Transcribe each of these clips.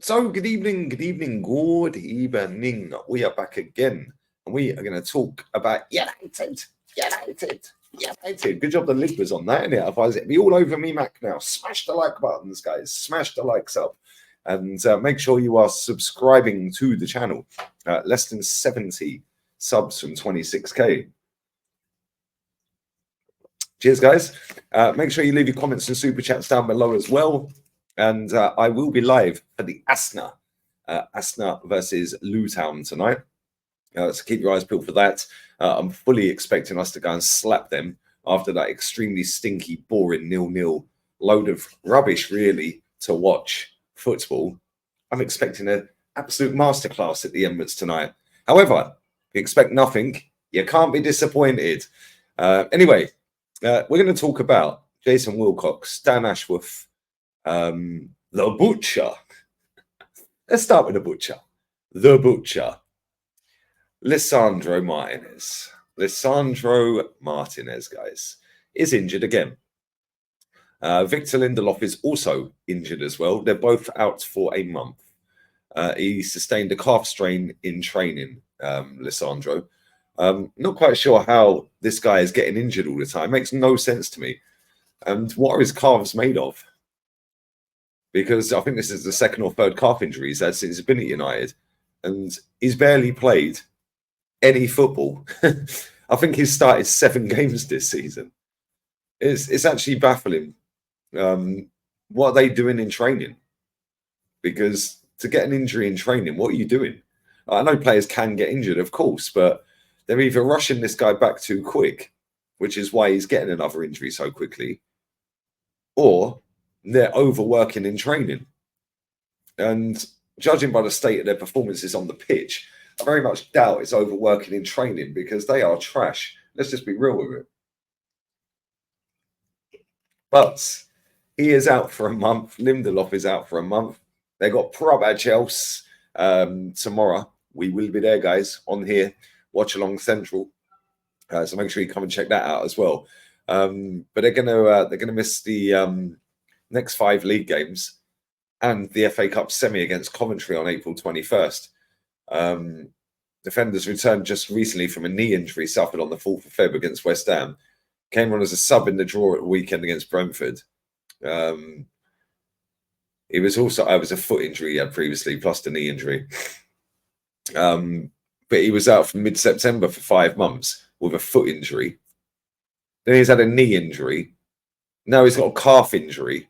So, good evening, good evening, good evening. We are back again, and we are going to talk about United. Good job the lid was on that, innit? Otherwise, it'd be all over me, Mac now. Smash the like buttons, guys. Smash the likes up. And make sure you are subscribing to the channel. Less than 70 subs from 26k. Cheers, guys. Make sure you leave your comments and super chats down below as well. And I will be live for the Asna versus Luton tonight. So keep your eyes peeled for that. I'm fully expecting us to go and slap them after that extremely stinky, boring 0-0 load of rubbish, really, to watch football. I'm expecting an absolute masterclass at the Emirates tonight. However, if you expect nothing, you can't be disappointed. Anyway, we're going to talk about Jason Wilcox, Dan Ashworth, the Butcher. Let's start with the Butcher. The Butcher. Lisandro Martinez, guys, is injured again. Victor Lindelof is also injured as well. They're both out for a month. He sustained a calf strain in training, Lisandro. Not quite sure how this guy is getting injured all the time. It makes no sense to me. And what are his calves made of? Because I think this is the second or third calf injury he's had since he's been at United. And he's barely played any football. I think he's started 7 games this season. It's actually baffling. What are they doing in training? Because to get an injury in training, what are you doing? I know players can get injured, of course, but they're either rushing this guy back too quick, which is why he's getting another injury so quickly, or they're overworking in training. And judging by the state of their performances on the pitch, I very much doubt it's overworking in training because they are trash. Let's just be real with it. But he is out for a month. Lindelof is out for a month. They got proper Chelsea tomorrow. We will be there, guys, on here. Watch along Central. So make sure you come and check that out as well. But they're gonna miss the next 5 league games and the FA Cup semi against Coventry on April 21st. Defenders returned just recently from a knee injury suffered on the 4th of Feb against West Ham. Came on as a sub in the draw at the weekend against Brentford. It was a foot injury he had previously, plus the knee injury. But he was out from mid-September for 5 months with a foot injury. Then he's had a knee injury. Now he's got a calf injury.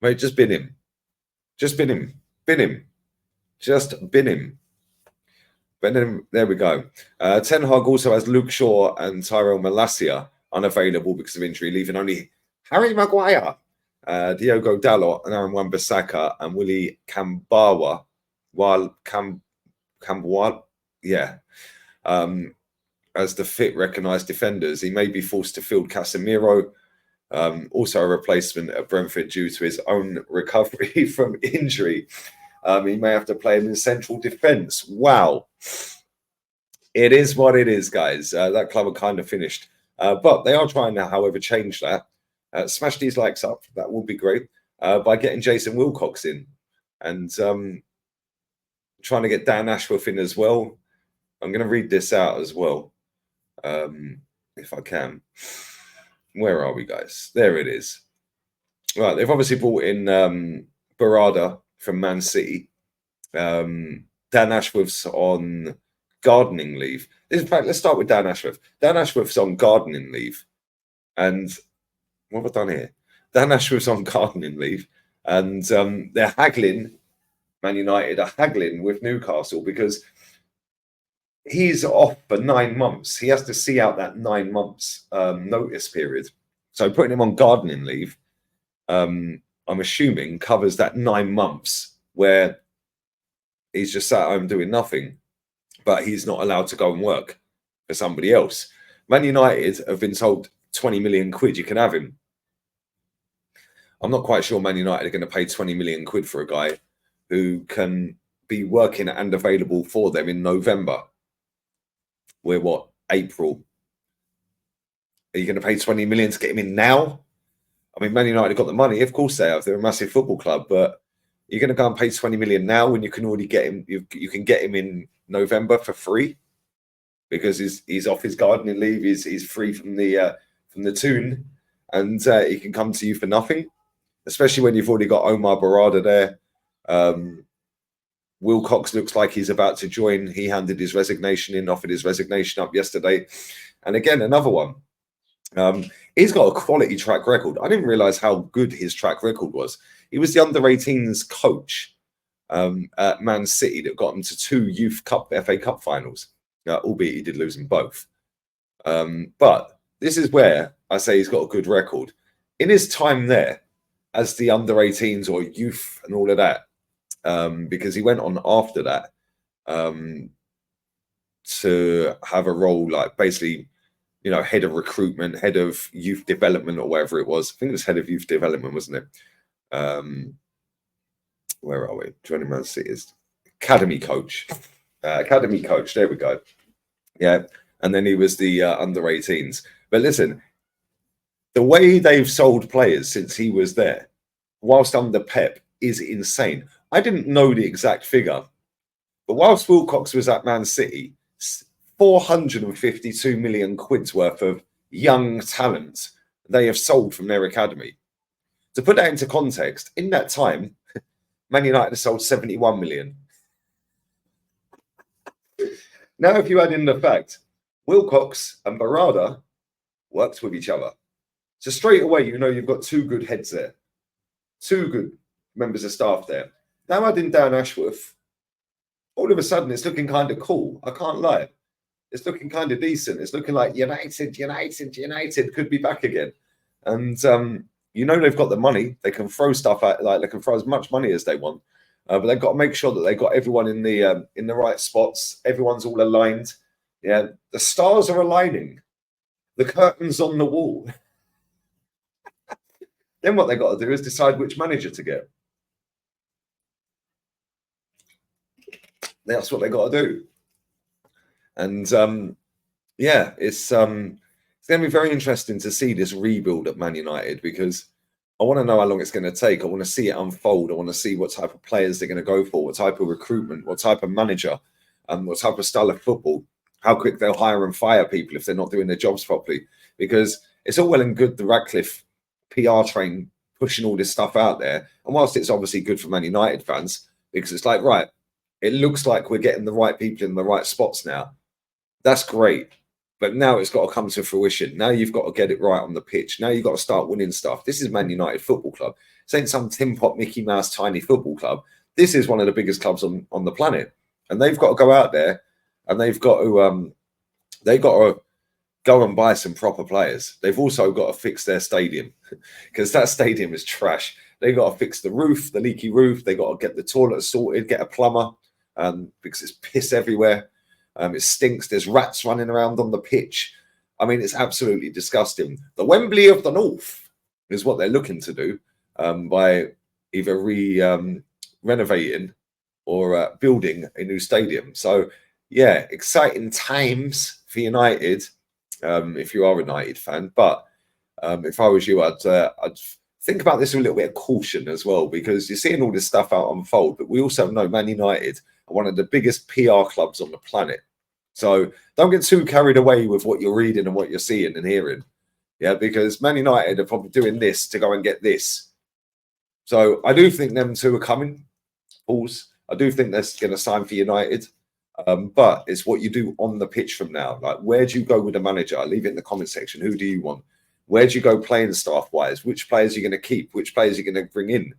Mate, just bin him. Just bin him. Bin him. Just bin him. But then, there we go. Ten Hag also has Luke Shaw and Tyrell Malacia unavailable because of injury, leaving only Harry Maguire, Diogo Dalot, and Aaron Wan-Bissaka, and Willie Kambawa, as the fit recognised defenders. He may be forced to field Casemiro, also a replacement at Brentford due to his own recovery from injury. He may have to play him in central defence. Wow. It is what it is, guys. That club are kind of finished. But they are trying to, however, change that. Smash these likes up. That would be great. By getting Jason Wilcox in. And trying to get Dan Ashworth in as well. I'm going to read this out as well. If I can. Where are we, guys? There it is. Right, they've obviously brought in Barada from Man City. Dan Ashworth's on gardening leave. In fact, let's start with Dan Ashworth. Dan Ashworth's on gardening leave. And what have I done here? Dan Ashworth's on gardening leave. And they're haggling, Man United are haggling with Newcastle because he's off for 9 months. He has to see out that 9 months notice period. So putting him on gardening leave, I'm assuming, covers that 9 months where he's just sat home doing nothing, but he's not allowed to go and work for somebody else. Man United have been told 20 million quid, you can have him. I'm not quite sure Man United are going to pay 20 million quid for a guy who can be working and available for them in November. We're what, April? Are you going to pay 20 million to get him in now? I mean, Man United have got the money. Of course they have. They're a massive football club, but You're going to go and pay 20 million now when you can already get him. You can get him in November for free because he's off his gardening leave. He's free from the tune, and he can come to you for nothing. Especially when you've already got Omar Barada there. Wilcox looks like he's about to join. He handed his resignation in, offered his resignation up yesterday. And again, another one. He's got a quality track record. I didn't realize how good his track record was. He was the under-18s coach at Man City that got him to 2 Youth Cup FA Cup finals, albeit he did lose them both. But this is where I say he's got a good record. In his time there, as the under-18s or youth and all of that, because he went on after that to have a role like basically, you know, head of recruitment, head of youth development or whatever it was. I think it was head of youth development, wasn't it? Where are we? Joining Man City is academy coach. Academy coach, there we go. Yeah, and then he was the under-18s. But listen, the way they've sold players since he was there, whilst under Pep, is insane. I didn't know the exact figure, but whilst Wilcox was at Man City, 452 million quid's worth of young talent they have sold from their academy. To put that into context, in that time, Man United have sold 71 million. Now, if you add in the fact, Wilcox and Barada worked with each other. So straight away, you know you've got 2 good heads there. 2 good members of staff there. Now adding down Ashworth, all of a sudden it's looking kind of cool. I can't lie. It's looking kind of decent. It's looking like United could be back again. And you know they've got the money. They can throw stuff at, like they can throw as much money as they want. But they've got to make sure that they got everyone in the right spots. Everyone's all aligned. Yeah, the stars are aligning. The curtains on the wall. Then what they got to do is decide which manager to get. That's what they got to do. And yeah, it's going to be very interesting to see this rebuild at Man United, because I want to know how long it's going to take. I want to see it unfold. I want to see what type of players they're going to go for, what type of recruitment, what type of manager, what type of style of football, how quick they'll hire and fire people if they're not doing their jobs properly. Because it's all well and good, the Ratcliffe PR train pushing all this stuff out there. And whilst it's obviously good for Man United fans, because it's like, right, it looks like we're getting the right people in the right spots now. That's great. But now it's got to come to fruition. Now you've got to get it right on the pitch. Now you've got to start winning stuff. This is Man United Football Club. This ain't some Tin Pot Mickey Mouse tiny football club. This is one of the biggest clubs on the planet. And they've got to go out there and they've got to go and buy some proper players. They've also got to fix their stadium because that stadium is trash. They've got to fix the roof, the leaky roof. They've got to get the toilet sorted, get a plumber because it's piss everywhere. It stinks. There's rats running around on the pitch. I mean, it's absolutely disgusting. The Wembley of the North is what they're looking to do by either renovating or building a new stadium. So, yeah, exciting times for United if you are a United fan. But if I was you, I'd think about this with a little bit of caution as well, because you're seeing all this stuff out unfold. But we also know Man United are one of the biggest PR clubs on the planet. So don't get too carried away with what you're reading and what you're seeing and hearing. Yeah, because Man United are probably doing this to go and get this. So I do think them two are coming. Pause. I do think they're going to sign for United. But it's what you do on the pitch from now. Like, where do you go with the manager? Leave it in the comment section. Who do you want? Where do you go playing staff-wise? Which players are you going to keep? Which players are you going to bring in?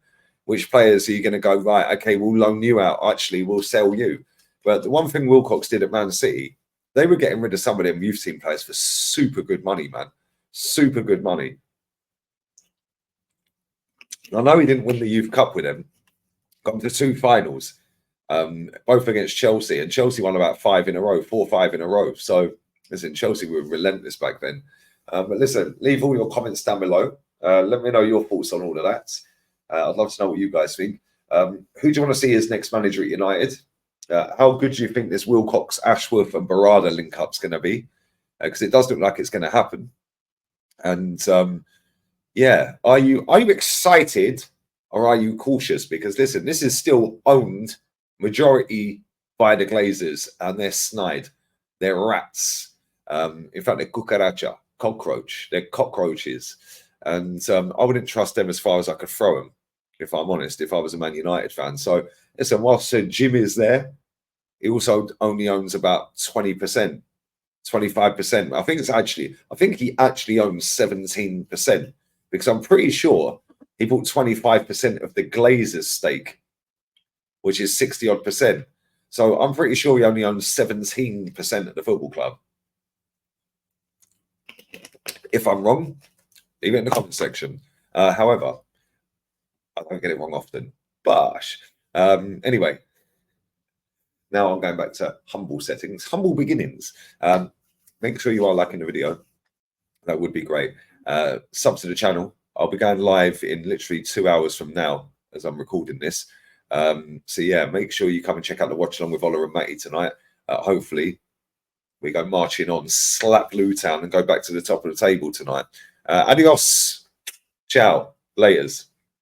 Which players are you going to go, right, okay, we'll loan you out. Actually, we'll sell you. But the one thing Wilcox did at Man City, they were getting rid of some of them youth team players for super good money, man. Super good money. I know he didn't win the Youth Cup with them. Got to 2 finals, both against Chelsea. And Chelsea won about 5 in a row, 4 or 5 in a row. So, listen, Chelsea were relentless back then. But listen, leave all your comments down below. Let me know your thoughts on all of that. I'd love to know what you guys think. Who do you want to see as next manager at United? How good do you think this Wilcox, Ashworth and Barada link-up's going to be? Because it does look like it's going to happen. And, yeah, are you excited? or are you cautious? Because listen, this is still owned majority by the Glazers, and they're snide, they're rats. In fact, they're cucaracha, cockroach, they're cockroaches, and I wouldn't trust them as far as I could throw them, if I'm honest, if I was a Man United fan. So listen, whilst Jim is there, he also only owns about 20%, 25%. I think he actually owns 17%, because I'm pretty sure he bought 25% of the Glazers stake, which is 60 odd percent. So I'm pretty sure he only owns 17% of the football club. If I'm wrong, leave it in the comment section. However, I don't get it wrong often. Bosh. Anyway, now I'm going back to humble settings, humble beginnings. Make sure you are liking the video. That would be great. Sub to the channel. I'll be going live in literally 2 hours from now as I'm recording this. So yeah, make sure you come and check out the watch along with Ola and Matty tonight. Hopefully we go marching on, slap Luton and go back to the top of the table tonight. Adios. Ciao. Laters.